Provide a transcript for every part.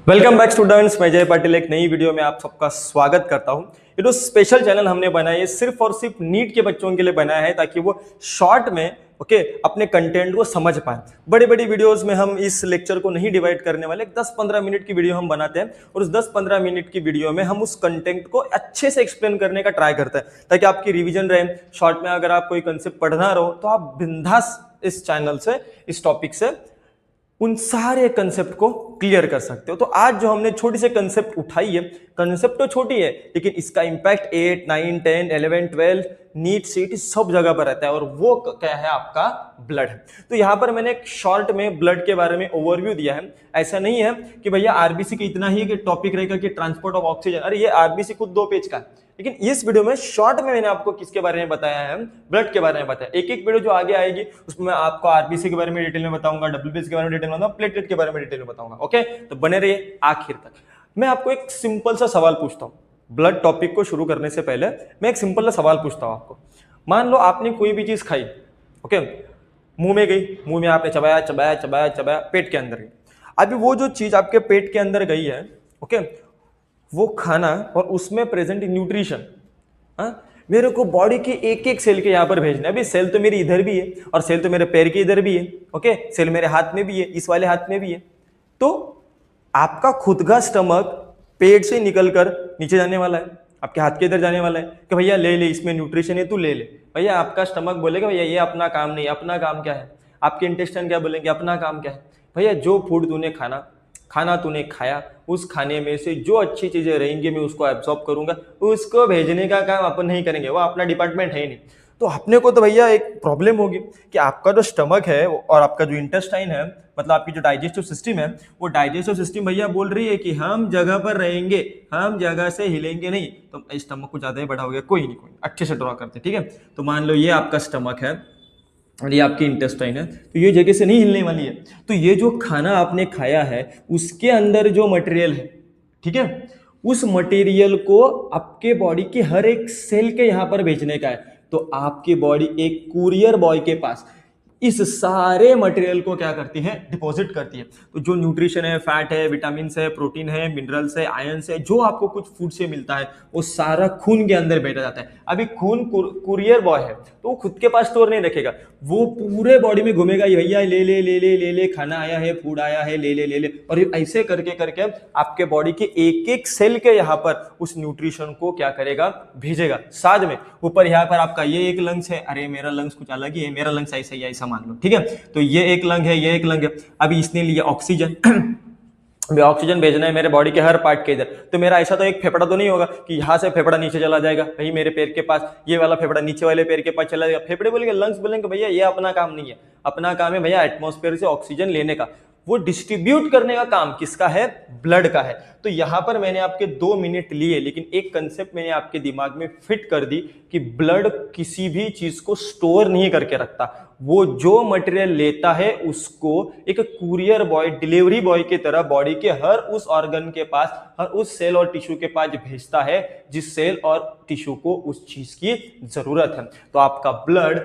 Welcome back students, मैं जय पाटिल एक नई वीडियो में आप सबका स्वागत करता हूं। ये जो स्पेशल चैनल हमने बनाया है सिर्फ और सिर्फ नीट के बच्चों के लिए बनाया है ताकि वो शॉर्ट में अपने कंटेंट को समझ पाए। बड़ी बड़ी वीडियोस में हम इस लेक्चर को नहीं डिवाइड करने वाले, 10-15 मिनट की वीडियो हम बनाते हैं और उस 10-15 मिनट की वीडियो में हम उस कंटेंट को अच्छे से एक्सप्लेन करने का ट्राई करते हैं ताकि आपकी रिविजन रहे। शॉर्ट में अगर आप कोई कंसेप्ट पढ़ना रहो तो आप बिंदास इस चैनल से, इस टॉपिक से उन सारे कंसेप्ट को क्लियर कर सकते हो। तो आज जो हमने छोटी सी कंसेप्ट उठाई है, कंसेप्ट तो छोटी है लेकिन इसका इंपैक्ट 8, 9, 10, 11, 12 नीट सीट सब जगह पर रहता है और वो क्या है, आपका ब्लड है। तो यहां पर मैंने एक शॉर्ट में ब्लड के बारे में ओवरव्यू दिया है। ऐसा नहीं है कि भैया आरबीसी की इतना ही कि टॉपिक रहेगा कि ट्रांसपोर्ट ऑफ ऑक्सीजन, अरे ये आरबीसी खुद 2 पेज का है, लेकिन इस वीडियो में शॉर्ट में मैंने आपको किसके बारे में बताया है, ब्लड के बारे में बताया। एक एक वीडियो जो आगे आएगी उसमें मैं आपको आरबीसी के बारे में डिटेल में बताऊंगा, डब्ल्यूबीसी के बारे में डिटेल में बताऊंगा, प्लेटलेट के बारे में डिटेल में बताऊंगा। ओके, तो बने रहिए आखिर तक। मैं आपको एक सिंपल सा सवाल पूछता हूं ब्लड टॉपिक को शुरू करने से पहले। मैं एक सिंपल सा सवाल पूछता हूं आपको। मान लो आपने कोई भी चीज खाई, ओके, मुंह में गई, मुंह में आपने चबाया चबाया चबाया चबाया, पेट के अंदर गई। अभी वो जो चीज आपके पेट के अंदर गई है, ओके, वो खाना और उसमें प्रेजेंट न्यूट्रिशन मेरे को बॉडी के एक एक सेल के यहां पर भेजना है। अभी सेल तो मेरी इधर भी है और सेल तो मेरे पैर के इधर भी है, ओके, सेल मेरे हाथ में भी है, इस वाले हाथ में भी है। तो आपका खुद का स्टमक पेट से निकलकर नीचे जाने वाला है, आपके हाथ के इधर जाने वाला है कि भैया ले ले, इसमें न्यूट्रिशन है, तू ले ले। भैया आपका स्टमक बोलेगा भैया ये अपना काम नहीं, अपना काम क्या है? आपके इंटेस्टाइन क्या बोलेंगे, अपना काम क्या है? भैया जो फूड तूने खाना तूने खाया, उस खाने में से जो अच्छी चीजें रहेंगी मैं उसको एब्सॉर्ब करूंगा, उसको भेजने का काम अपन नहीं करेंगे, वो अपना डिपार्टमेंट है ही नहीं। तो अपने को तो भैया एक प्रॉब्लम होगी कि आपका जो स्टमक है और आपका जो इंटेस्टाइन है, मतलब आपकी जो डाइजेस्टिव सिस्टम है, वो डाइजेस्टिव सिस्टम भैया बोल रही है कि हम जगह पर रहेंगे, हम जगह से हिलेंगे नहीं। तो स्टमक को ज्यादा ही बड़ा हो गया, कोई नहीं, अच्छे से ड्रॉ करते, ठीक है। तो मान लो ये आपका स्टमक है और ये आपकी इंटेस्टाइन है, तो ये जगह से नहीं हिलने वाली है। तो ये जो खाना आपने खाया है उसके अंदर जो मटेरियल है, ठीक है, उस मटेरियल को आपके बॉडी के हर एक सेल के यहां पर भेजने का है। तो आपकी बॉडी एक कुरियर बॉय के पास इस सारे मटेरियल को क्या करती है, डिपॉजिट करती है। तो जो न्यूट्रिशन है, फैट है, विटामिन है, प्रोटीन है, मिनरल्स है, आयंस है, जो आपको कुछ फूड से मिलता है वो सारा खून के अंदर भेजा जाता है। अभी खून कुरियर बॉय है तो वो खुद के पास स्टोर नहीं रखेगा, वो पूरे बॉडी में घूमेगा, भैया ले ले ले ले ले ले, खाना आया है, फूड आया है, ले ले ले ले, और ऐसे करके करके आपके बॉडी के एक एक सेल के यहाँ पर उस न्यूट्रिशन को क्या करेगा, भेजेगा। साथ में ऊपर यहाँ पर आपका ये एक लंग्स है, अरे मेरा लंग्स कुछ अलग ही है, मेरा लंग्स ऐसा ही ऐसा मान लो, ठीक है। तो ये एक लंग है, ये एक लंग है। अभी इसने लिया ऑक्सीजन ऑक्सीजन भेजना है मेरे बॉडी के हर पार्ट के इधर। तो मेरा ऐसा तो एक फेफड़ा तो नहीं होगा कि यहाँ से फेफड़ा नीचे चला जाएगा, भाई मेरे पैर के पास ये वाला फेफड़ा नीचे वाले पैर के पास चला जाएगा। फेफड़े बोलेंगे, लंग्स बोलेंगे भैया ये अपना काम नहीं है, अपना काम है भैया एटमॉस्फेयर से ऑक्सीजन लेने का, वो डिस्ट्रीब्यूट करने का काम किसका है, ब्लड का है। तो यहां पर मैंने आपके 2 मिनट लिए, लेकिन एक कंसेप्ट मैंने आपके दिमाग में फिट कर दी कि ब्लड किसी भी चीज को स्टोर नहीं करके रखता, वो जो मटेरियल लेता है उसको एक कुरियर बॉय, डिलीवरी बॉय की तरह बॉडी के हर उस ऑर्गन के पास, हर उस सेल और टिश्यू के पास भेजता है जिस सेल और टिश्यू को उस चीज की जरूरत है। तो आपका ब्लड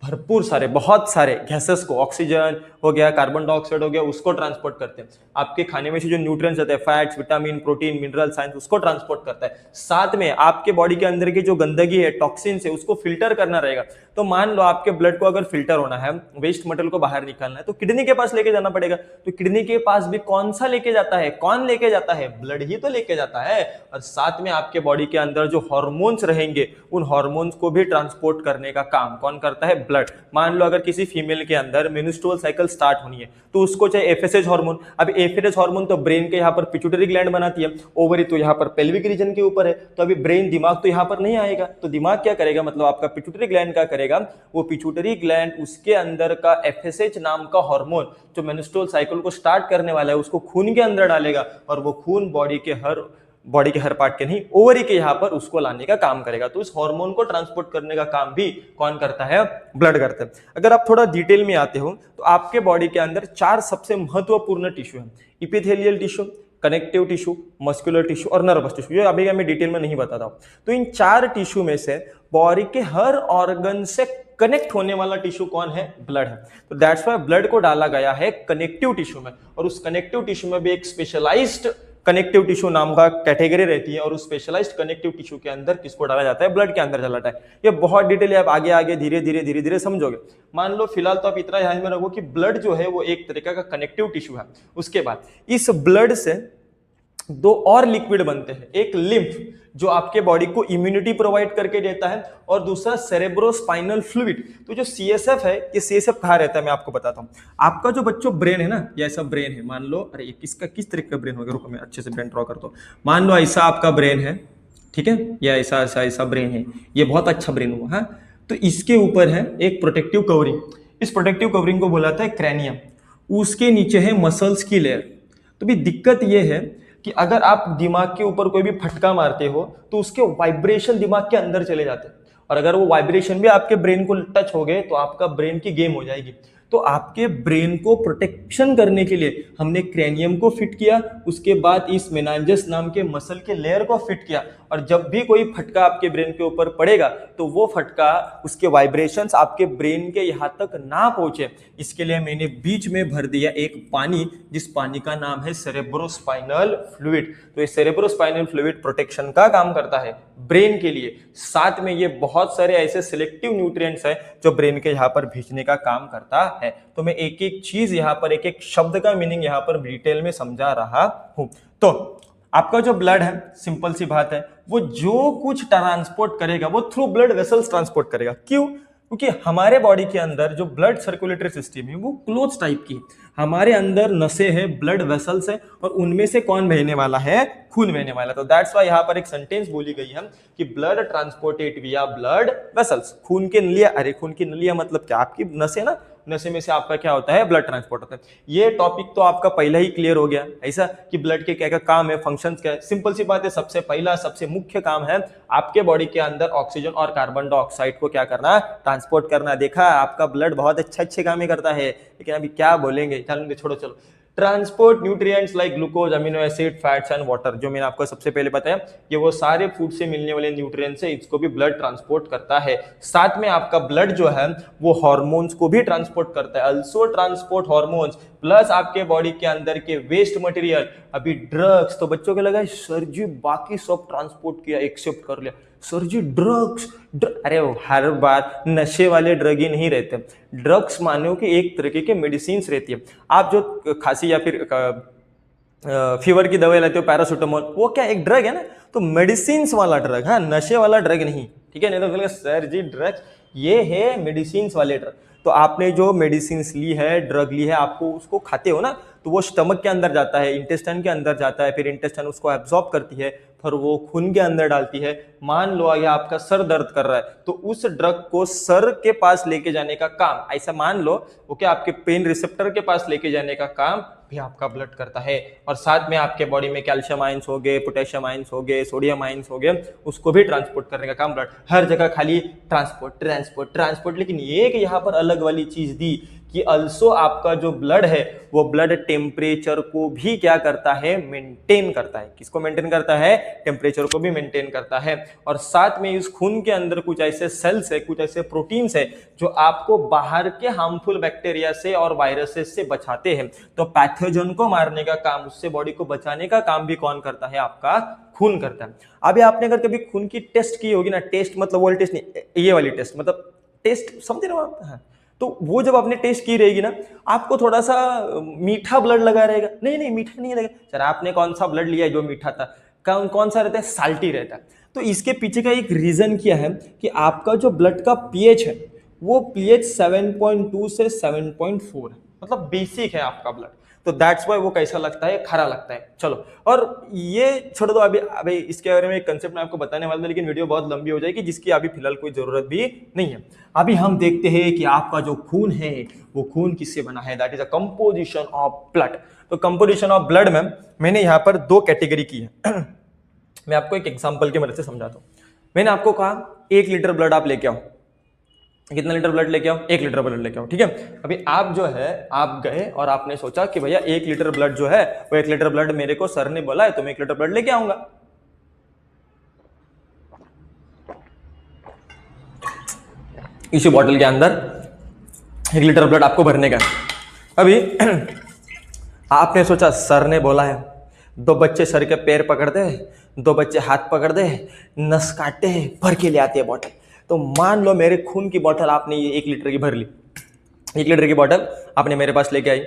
भरपूर सारे, बहुत सारे गैसेस को, ऑक्सीजन हो गया, कार्बन डाइऑक्साइड हो गया, उसको ट्रांसपोर्ट करते हैं। आपके खाने में से जो न्यूट्रिएंट्स आते हैं, fats, vitamin, protein, mineral, science, उसको ट्रांसपोर्ट करता है। साथ में आपके बॉडी के अंदर की जो गंदगी है, टॉक्सिन्स है, उसको फिल्टर करना रहेगा। तो मान लो आपके ब्लड को अगर फिल्टर होना है, वेस्ट मटेरियल को बाहर निकालना है, तो किडनी के पास लेके जाना पड़ेगा। तो किडनी के पास भी कौन सा लेके जाता है, कौन लेके जाता है, ब्लड ही तो लेके जाता है। और साथ में आपके बॉडी के अंदर जो हार्मोन्स रहेंगे, उन हार्मोन्स को भी ट्रांसपोर्ट करने का काम कौन करता है, ब्लड। मान लो अगर किसी फीमेल के अंदर मेंस्ट्रुअल साइकिल स्टार्ट होनी है तो उसको चाहिए एफएसएच हार्मोन। अब एफएसएच हार्मोन तो ब्रेन के यहाँ पर पिट्यूटरी ग्लैंड बनाती है, ओवरी तो यहाँ पर पेल्विक रीजन के ऊपर है। तो अभी ब्रेन, दिमाग तो यहाँ पर नहीं आएगा, तो दिमाग क्या करेगा, मतलब आपका पिट्यूटरी ग्लैंड क्या करेगा, वो पिट्यूटरी ग्लैंड उसके अंदर का एफएसएच नाम का हार्मोन जो मेंस्ट्रुअल साइकिल को स्टार्ट करने वाला है उसको खून के अंदर डालेगा, और वो खून बॉडी के हर पार्ट के नहीं, ओवरी के यहाँ पर उसको लाने का काम करेगा। तो इस हार्मोन को ट्रांसपोर्ट करने का काम भी कौन करता है, ब्लड करता है। अगर आप थोड़ा डिटेल में आते हो तो आपके बॉडी के अंदर 4 सबसे महत्वपूर्ण टिश्यू है। Epithelial tissue, connective tissue, muscular tissue और नर्वस टिश्यू। ये अभी मैं डिटेल में नहीं बताता हूँ। तो इन 4 टिश्यू में से बॉडी के हर ऑर्गन से कनेक्ट होने वाला टिश्यू कौन है? ब्लड है। तो दैट्स व्हाई ब्लड को डाला गया है कनेक्टिव टिश्यू में, और उस कनेक्टिव टिश्यू में भी एक स्पेशलाइज्ड कनेक्टिव टिश्यू नाम का कैटेगरी रहती है, और उस स्पेशलाइज्ड कनेक्टिव टिश्यू के अंदर किसको डाला जाता है? ब्लड के अंदर डाला जाता है। ये बहुत डिटेल है, आप आगे आगे धीरे धीरे समझोगे। मान लो फिलहाल तो आप इतना ध्यान में रखो कि ब्लड जो है वो एक तरीका का कनेक्टिव टिश्यू है। उसके बाद इस ब्लड से 2 और लिक्विड बनते हैं, एक लिम्फ जो आपके बॉडी को इम्यूनिटी प्रोवाइड करके देता है, और दूसरा सेरेब्रोस्पाइनल फ्लूइड। तो जो CSF है, ये CSF कहाँ रहता है मैं आपको बताता हूँ। आपका जो बच्चों ब्रेन है ना, ये ऐसा ब्रेन है, मान लो, अरे किसका किस तरीके का ब्रेन होगा, रुको मैं अच्छे से ब्रेन ड्रॉ करता हूँ। मान लो ऐसा आपका ब्रेन है, ठीक है, या ऐसा ऐसा ऐसा ब्रेन है, ये बहुत अच्छा ब्रेन हुआ है। तो इसके ऊपर है एक प्रोटेक्टिव कवरिंग, इस प्रोटेक्टिव कवरिंग को बोला जाता है क्रैनियम। उसके नीचे है मसल्स की लेयर। तो भी दिक्कत ये है कि अगर आप दिमाग के ऊपर कोई भी फटका मारते हो तो उसके वाइब्रेशन दिमाग के अंदर चले जाते हैं, और अगर वो वाइब्रेशन भी आपके ब्रेन को टच हो गए तो आपका ब्रेन की गेम हो जाएगी। तो आपके ब्रेन को प्रोटेक्शन करने के लिए हमने क्रैनियम को फिट किया, उसके बाद इस मेनांजस नाम के मसल के लेयर को फिट किया, और जब भी कोई फटका आपके ब्रेन के ऊपर पड़ेगा तो वो फटका, उसके वाइब्रेशंस आपके ब्रेन के यहाँ तक ना पहुंचे, इसके लिए मैंने बीच में भर दिया एक पानी, जिस पानी का नाम है सेरेब्रोस्पाइनल फ्लूइड। तो ये सेरेब्रोस्पाइनल फ्लूइड प्रोटेक्शन का काम करता है ब्रेन के लिए। साथ में ये बहुत सारे ऐसे सिलेक्टिव न्यूट्रिएंट्स है जो ब्रेन के यहाँ पर भेजने का काम करता है। तो मैं एक एक चीज यहाँ पर, एक एक शब्द का मीनिंग यहाँ पर डिटेल में समझा रहा हूँ। तो आपका जो ब्लड है, सिंपल सी बात है, वो जो कुछ ट्रांसपोर्ट करेगा वो थ्रू ब्लड वेसल्स ट्रांसपोर्ट करेगा। क्यों? क्योंकि हमारे बॉडी के अंदर जो ब्लड सर्कुलेटरी सिस्टम है वो क्लोज टाइप की है। हमारे अंदर नसें हैं, ब्लड वेसल्स है, और उनमें से कौन बहने वाला है? खून बहने वाला। तो दैट्स वाई यहाँ पर एक सेंटेंस बोली गई है कि ब्लड ट्रांसपोर्टेड विया ब्लड वेसल्स। खून के नलिया, अरे खून की नलिया मतलब क्या? आपकी नसें ना, नशे में से आपका क्या होता है? ब्लड ट्रांसपोर्ट होता है। ये टॉपिक तो आपका पहला ही क्लियर हो गया, ऐसा कि ब्लड के क्या क्या काम है, फंक्शंस क्या है। सिंपल सी बात है, सबसे पहला सबसे मुख्य काम है आपके बॉडी के अंदर ऑक्सीजन और कार्बन डाइऑक्साइड को क्या करना? ट्रांसपोर्ट करना। देखा, आपका ब्लड बहुत अच्छे काम ही करता है, लेकिन अभी क्या बोलेंगे, चलो छोड़ो। चलो, transport nutrients like glucose, amino acid, fats and water, जो मैंने आपको सबसे पहले बताया, ये वो सारे फूड से मिलने वाले न्यूट्रिएंट्स है, इसको भी ब्लड ट्रांसपोर्ट करता है। साथ में आपका ब्लड जो है वो हार्मोन्स को भी ट्रांसपोर्ट करता है, अल्सो ट्रांसपोर्ट हार्मोन्स, प्लस आपके बॉडी के अंदर के वेस्ट मटेरियल। अभी ड्रग्स तो बच्चों को लगा सर जी बाकी सब ट्रांसपोर्ट किया, एक्सेप्ट कर लिया, सर जी ड्रग्स अरे हर बार नशे वाले ड्रग ही नहीं रहते। ड्रग्स मानो कि एक तरीके के मेडिसिन रहती है। आप जो खांसी या फिर फीवर की दवाई लेते हो, पैरासीटामोल, वो क्या एक ड्रग है ना? तो मेडिसिन वाला ड्रग, हाँ, नशे वाला ड्रग नहीं, ठीक है? नहीं तो बोलेगा सर जी ड्रग्स, ये है मेडिसिन वाले ड्रग। तो आपने जो मेडिसिन ली है, ड्रग ली है, आपको उसको खाते हो ना, तो वो स्टमक के अंदर जाता है, इंटेस्टाइन के अंदर जाता है, फिर इंटेस्टाइन उसको एब्जॉर्ब करती है, फिर वो खून के अंदर डालती है। मान लो ये आपका सर दर्द कर रहा है, तो उस ड्रग को सर के पास लेके जाने का काम, ऐसा मान लो ओके, आपके पेन रिसेप्टर के पास लेके जाने का काम भी आपका ब्लड करता है। और साथ में आपके बॉडी में कैल्शियम आयंस हो गए, पोटेशियम आयंस हो गए, सोडियम आयंस हो गए, उसको भी ट्रांसपोर्ट करने का काम ब्लड। हर जगह खाली ट्रांसपोर्ट ट्रांसपोर्ट ट्रांसपोर्ट, लेकिन एक यहाँ पर अलग वाली चीज दी कि अल्सो आपका जो ब्लड है वो ब्लड टेम्परेचर को भी क्या करता है? मेंटेन करता है। किसको मेंटेन करता है? टेम्परेचर को भी मेंटेन करता है। और साथ में इस खून के अंदर कुछ ऐसे सेल्स है, कुछ ऐसे प्रोटीन्स है जो आपको बाहर के हार्मफुल बैक्टीरिया से और वायरसेस से बचाते हैं। तो पैथोजन को मारने का काम, उससे बॉडी को बचाने का काम भी कौन करता है? आपका खून करता है। अभी आपने अगर कभी खून की टेस्ट की होगी ना, टेस्ट मतलब वो टेस्ट नहीं, ये वाली टेस्ट मतलब टेस्ट, समझे ना आप? हाँ। तो वो जब आपने टेस्ट की रहेगी ना, आपको थोड़ा सा मीठा ब्लड लगा रहेगा। नहीं नहीं, मीठा नहीं लगेगा। सर आपने कौन सा ब्लड लिया है जो मीठा था? कौन सा रहता है? साल्टी रहता है। तो इसके पीछे का एक रीजन क्या है कि आपका जो ब्लड का पीएच है वो पीएच 7.2 से 7.4 है, मतलब बेसिक है आपका ब्लड। तो दैट्स वाई वो कैसा लगता है? खरा लगता है। चलो, और ये छोड़ दो, अभी इसके बारे में एक कंसेप्ट मैं आपको बताने वाला हूं, लेकिन वीडियो बहुत लंबी हो जाएगी, जिसकी अभी फिलहाल कोई जरूरत भी नहीं है। अभी हम देखते हैं कि आपका जो खून है वो खून किससे बना है, that is a composition of blood. तो कंपोजिशन ऑफ ब्लड में मैंने यहाँ पर 2 कैटेगरी की है। मैं आपको एक एग्जाम्पल की मदद से समझाता हूँ। मैंने आपको कहा 1 लीटर ब्लड आप लेके आओ, कितना लीटर ब्लड लेके आओ? 1 लीटर ब्लड लेके आओ, ठीक है। अभी आप जो है आप गए और आपने सोचा कि भैया 1 लीटर ब्लड जो है वो 1 लीटर ब्लड मेरे को सर ने बोला है तो मैं 1 लीटर ब्लड लेके आऊंगा। इसी बॉटल के अंदर 1 लीटर ब्लड आपको भरने का। अभी आपने सोचा सर ने बोला है, 2 बच्चे सर के पैर पकड़ दे, 2 बच्चे हाथ पकड़ दे, नस काटते हैं, भर के ले आते हैं बॉटल। तो मान लो मेरे खून की बॉटल आपने ये 1 लीटर की भर ली, 1 लीटर की बॉटल आपने मेरे पास लेके आई।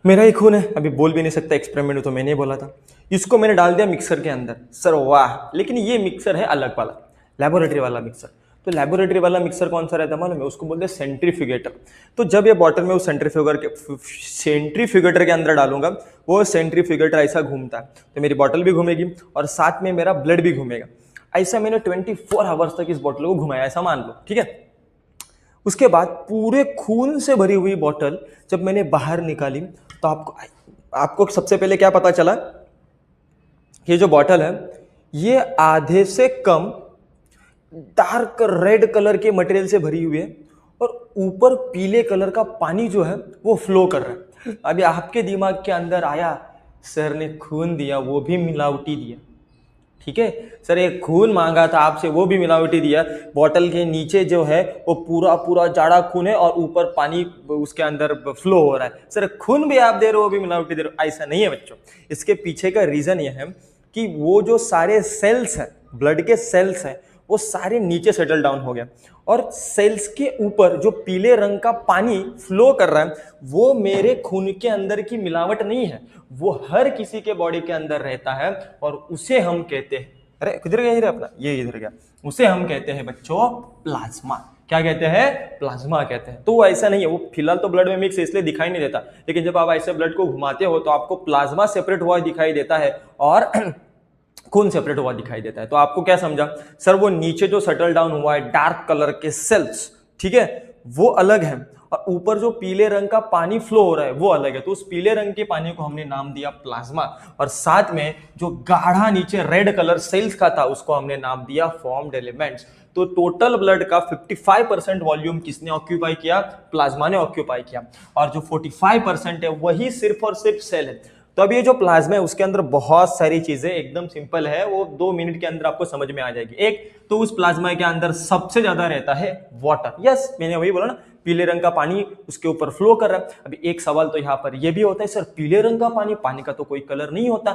मेरा ही खून है, अभी बोल भी नहीं सकता, एक्सपेरिमेंट तो मैंने ही बोला था। इसको मैंने डाल दिया मिक्सर के अंदर। सर वाह, लेकिन ये मिक्सर है अलग वाला, लेबोरेटरी वाला मिक्सर। तो लेबोरेटरी वाला मिक्सर कौन सा रहता है मालूम है? उसको बोलते हैं सेंट्रीफ्यूगेटर। तो जब ये बॉटल में उस सेंट्रीफ्यूगेटर के अंदर डालूंगा, वो सेंट्रीफ्यूगेटर ऐसा घूमता है तो मेरी बॉटल भी घूमेगी और साथ में मेरा ब्लड भी घूमेगा। ऐसा मैंने 24 आवर्स तक इस बॉटल को घुमाया, ऐसा मान लो, ठीक है। उसके बाद पूरे खून से भरी हुई बॉटल जब मैंने बाहर निकाली तो आपको सबसे पहले क्या पता चला कि ये जो बॉटल है ये आधे से कम डार्क रेड कलर के मटेरियल से भरी हुई है और ऊपर पीले कलर का पानी जो है वो फ्लो कर रहा है। अभी आपके दिमाग के अंदर आया सर ने खून दिया, वो भी मिलावटी दिया, ठीक है। सर एक खून मांगा था आपसे, वो भी मिलावटी दिया। बॉटल के नीचे जो है वो पूरा पूरा जाड़ा खून है और ऊपर पानी उसके अंदर फ्लो हो रहा है। सर खून भी आप दे रहे हो, वो भी मिलावटी दे रहे हो। ऐसा नहीं है बच्चों। इसके पीछे का रीजन यह है कि वो जो सारे सेल्स हैं, ब्लड के सेल्स हैं, वो सारे नीचे सेटल डाउन हो गया और सेल्स के ऊपर जो पीले रंग का पानी फ्लो कर रहा है वो मेरे खून के अंदर की मिलावट नहीं है, वो हर किसी के बॉडी के अंदर रहता है और उसे हम कहते हैं, अरे किधर गया अपना, ये इधर गया, उसे हम कहते हैं बच्चों प्लाज्मा। क्या कहते हैं? प्लाज्मा कहते हैं। तो वो ऐसा नहीं है, वो फिलहाल तो ब्लड में मिक्स है इसलिए दिखाई नहीं देता, लेकिन जब आप ऐसे ब्लड को घुमाते हो तो आपको प्लाज्मा सेपरेट हुआ दिखाई देता है और खून सेपरेट हुआ दिखाई देता है। तो आपको क्या समझा? सर वो नीचे जो सेटल डाउन हुआ है डार्क कलर के सेल्स, ठीक है, वो अलग है और ऊपर जो पीले रंग का पानी फ्लो हो रहा है वो अलग है। तो उस पीले रंग के पानी को हमने नाम दिया प्लाज्मा और साथ में जो गाढ़ा नीचे रेड कलर सेल्स का था उसको हमने नाम दिया फॉर्म्ड एलिमेंट्स। तो टोटल ब्लड का 55% वॉल्यूम किसने ऑक्यूपाई किया? प्लाज्मा ने ऑक्यूपाई किया और जो 45% है वही सिर्फ और सिर्फ सेल है। तो अब ये जो प्लाज्मा है उसके अंदर बहुत सारी चीजें एकदम सिंपल है, वो 2 मिनट के अंदर आपको समझ में आ जाएगी। एक तो उस प्लाज्मा के अंदर सबसे ज्यादा रहता है वाटर। यस, मैंने वही बोला ना, पीले रंग का पानी उसके ऊपर फ्लो कर रहा है। अभी एक सवाल तो यहाँ पर यह भी होता है, सर पीले रंग का पानी का तो कोई कलर नहीं होता,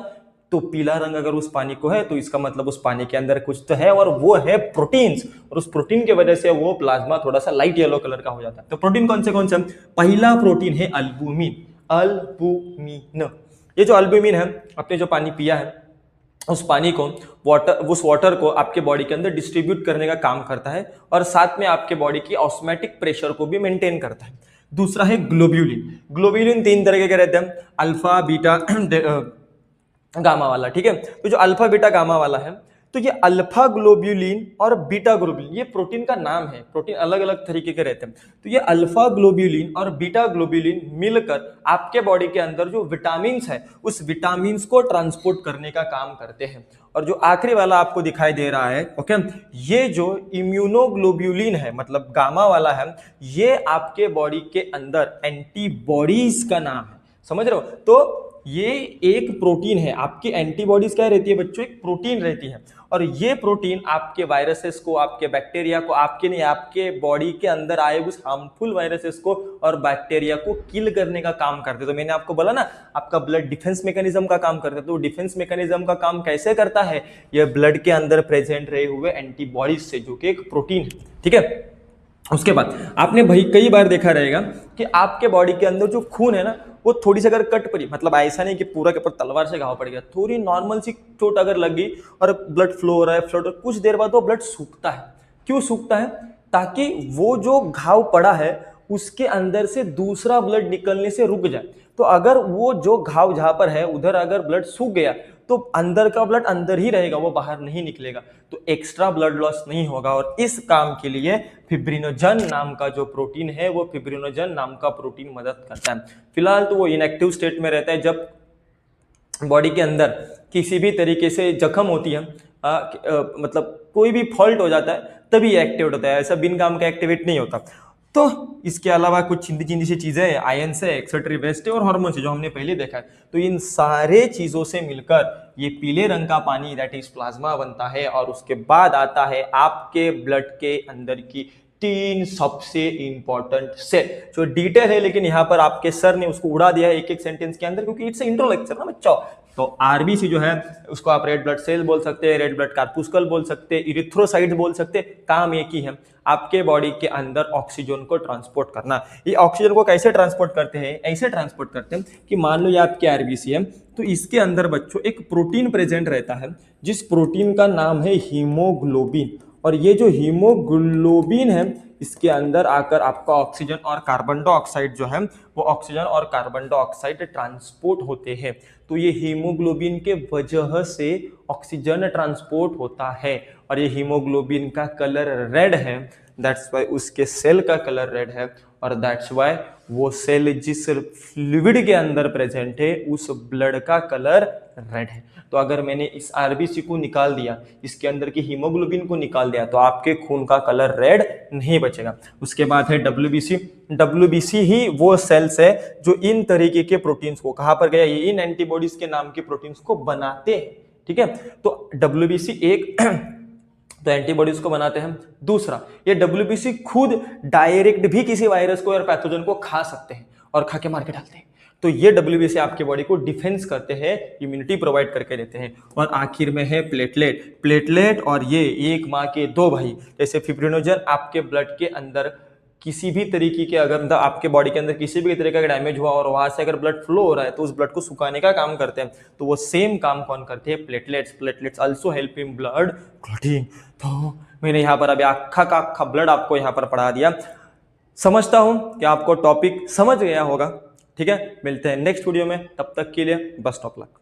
तो पीला रंग अगर उस पानी को है तो इसका मतलब उस पानी के अंदर कुछ तो है और वो है प्रोटीन्स, और उस प्रोटीन की वजह से वो प्लाज्मा थोड़ा सा लाइट येलो कलर का हो जाता है। तो प्रोटीन कौन से? पहला प्रोटीन है अल्बुमिन। अल्बुमिन, ये जो अल्बुमिन है, आपने जो पानी पिया है उस पानी को उस वाटर को आपके बॉडी के अंदर डिस्ट्रीब्यूट करने का काम करता है और साथ में आपके बॉडी की ऑस्मोटिक प्रेशर को भी मेंटेन करता है। दूसरा है ग्लोब्यूलिन। ग्लोब्यूलिन 3 तरह के रहते हैं, अल्फा बीटा गामा वाला, ठीक है। तो जो अल्फा बीटा गामा वाला है, तो ये अल्फा ग्लोब्यूलिन और बीटा ग्लोब्यूलिन ये प्रोटीन का नाम है, प्रोटीन अलग अलग तरीके के रहते हैं। तो ये अल्फा ग्लोब्यूलिन और बीटा ग्लोब्यूलिन मिलकर आपके बॉडी के अंदर जो विटामिन्स है उस विटामिन्स को ट्रांसपोर्ट करने का काम करते हैं। और जो आखिरी वाला आपको दिखाई दे रहा है, ओके, ये जो इम्यूनोग्लोब्यूलिन है, मतलब गामा वाला है, ये आपके बॉडी के अंदर एंटीबॉडीज का नाम है। समझ रहे हो? तो ये एक प्रोटीन है। आपकी एंटीबॉडीज क्या रहती है बच्चों? एक प्रोटीन रहती है और ये प्रोटीन आपके वायरसेस को, आपके बैक्टीरिया को, आपके बॉडी के अंदर आए उस हार्मफुल वायरसेस को और बैक्टीरिया को किल करने का काम करते हैं। तो मैंने आपको बोला ना, आपका ब्लड डिफेंस मैकेनिज्म का काम करता है। तो डिफेंस मैकेनिज्म का काम कैसे करता है? ये ब्लड के अंदर प्रेजेंट रहे हुए एंटीबॉडीज से, जो कि एक प्रोटीन है, ठीक है। उसके बाद आपने भाई कई बार देखा रहेगा कि आपके बॉडी के अंदर जो खून है ना, वो थोड़ी सी अगर कट पड़ी, मतलब ऐसा नहीं कि पूरा के पूरा तलवार से घाव पड़ गया, थोड़ी नॉर्मल सी चोट अगर लग गई और ब्लड फ्लो हो रहा है, कुछ देर बाद वो ब्लड सूखता है। क्यों सूखता है? ताकि वो जो घाव पड़ा है उसके अंदर से दूसरा ब्लड निकलने से रुक जाए। तो अगर वो जो घाव जहां पर है उधर अगर ब्लड सूख गया तो अंदर का ब्लड अंदर ही रहेगा, वो बाहर नहीं निकलेगा, तो एक्स्ट्रा ब्लड लॉस नहीं होगा। और इस काम के लिए फिब्रिनोजन नाम का जो प्रोटीन है, वो फिब्रिनोजन नाम का प्रोटीन मदद करता है। फिलहाल तो वो इनएक्टिव स्टेट में रहता है। जब बॉडी के अंदर किसी भी तरीके से जख्म होती है, मतलब कोई भी फॉल्ट हो जाता है तभी एक्टिवेट होता है, ऐसा बिन काम का एक्टिवेट नहीं होता। तो इसके अलावा कुछ चिंदी चिंदी सी चीजें हैं, आयंस है, एक्सेटरी वेस्ट है और हार्मोन्स है जो हमने पहले देखा है। तो इन सारे चीजों से मिलकर ये पीले रंग का पानी दैट इज प्लाज्मा बनता है और उसके बाद आता है आपके ब्लड के अंदर की 3 सबसे इंपॉर्टेंट सेल। जो डिटेल है लेकिन यहाँ पर आपके सर ने उसको उड़ा दिया है एक एक सेंटेंस के अंदर, क्योंकि इट्स इंट्रो लेक्चर ना बच्चों। तो आरबीसी जो है उसको आप रेड ब्लड सेल बोल सकते हैं, रेड ब्लड कार्पुस्कल बोल सकते हैं, इरिथ्रोसाइट बोल सकते हैं। काम एक ही है, आपके बॉडी के अंदर ऑक्सीजन को ट्रांसपोर्ट करना। ये ऑक्सीजन को कैसे ट्रांसपोर्ट करते हैं? ऐसे ट्रांसपोर्ट करते हैं कि मान लो ये आपके आरबीसी है, तो इसके अंदर बच्चों एक प्रोटीन प्रेजेंट रहता है जिस प्रोटीन का नाम है हीमोग्लोबिन। और ये जो हीमोग्लोबिन है इसके अंदर आकर आपका ऑक्सीजन और कार्बन डाइऑक्साइड जो है वो ऑक्सीजन और कार्बन डाइऑक्साइड ट्रांसपोर्ट होते हैं। तो ये हीमोग्लोबिन के वजह से ऑक्सीजन ट्रांसपोर्ट होता है और ये हीमोग्लोबिन का कलर रेड है, दैट्स वाई उसके सेल का कलर रेड है और दैट्स वाई वो सेल जिस फ्लूइड के अंदर प्रेजेंट है उस ब्लड का कलर रेड है। तो अगर मैंने इस आरबीसी को निकाल दिया, इसके अंदर की हीमोग्लोबिन को निकाल दिया, तो आपके खून का कलर रेड नहीं बचेगा। उसके बाद है डब्ल्यूबीसी। डब्ल्यूबीसी ही वो सेल्स है जो इन तरीके के प्रोटीन्स को, कहां पर गया, ये इन एंटीबॉडीज के नाम के प्रोटीन्स को बनाते हैं। ठीक है, तो डब्ल्यूबीसी एक तो एंटीबॉडीज को बनाते हैं। दूसरा, ये डब्ल्यूबीसी खुद डायरेक्ट भी किसी वायरस को और पैथोजन को खा सकते हैं और खा के मार के डालते हैं। तो ये डब्ल्यूबीसी आपके बॉडी को डिफेंस करते हैं, इम्यूनिटी प्रोवाइड करके देते हैं। और आखिर में है प्लेटलेट। प्लेटलेट और ये एक माँ के दो भाई, जैसे फिब्रिनोजन आपके ब्लड के अंदर किसी भी तरीके के, अगर मतलब आपके बॉडी के अंदर किसी भी तरीके का डैमेज हुआ और वहां से अगर ब्लड फ्लो हो रहा है तो उस ब्लड को सुखाने का काम करते हैं। तो वो सेम काम कौन करते हैं? Platelets. Platelets also help in blood clotting. तो मैंने यहाँ पर अभी आखा का आखा ब्लड आपको यहाँ पर पढ़ा दिया। समझता हूं कि आपको टॉपिक समझ गया होगा। ठीक है, मिलते हैं नेक्स्ट वीडियो में, तब तक के लिए बेस्ट ऑफ लक।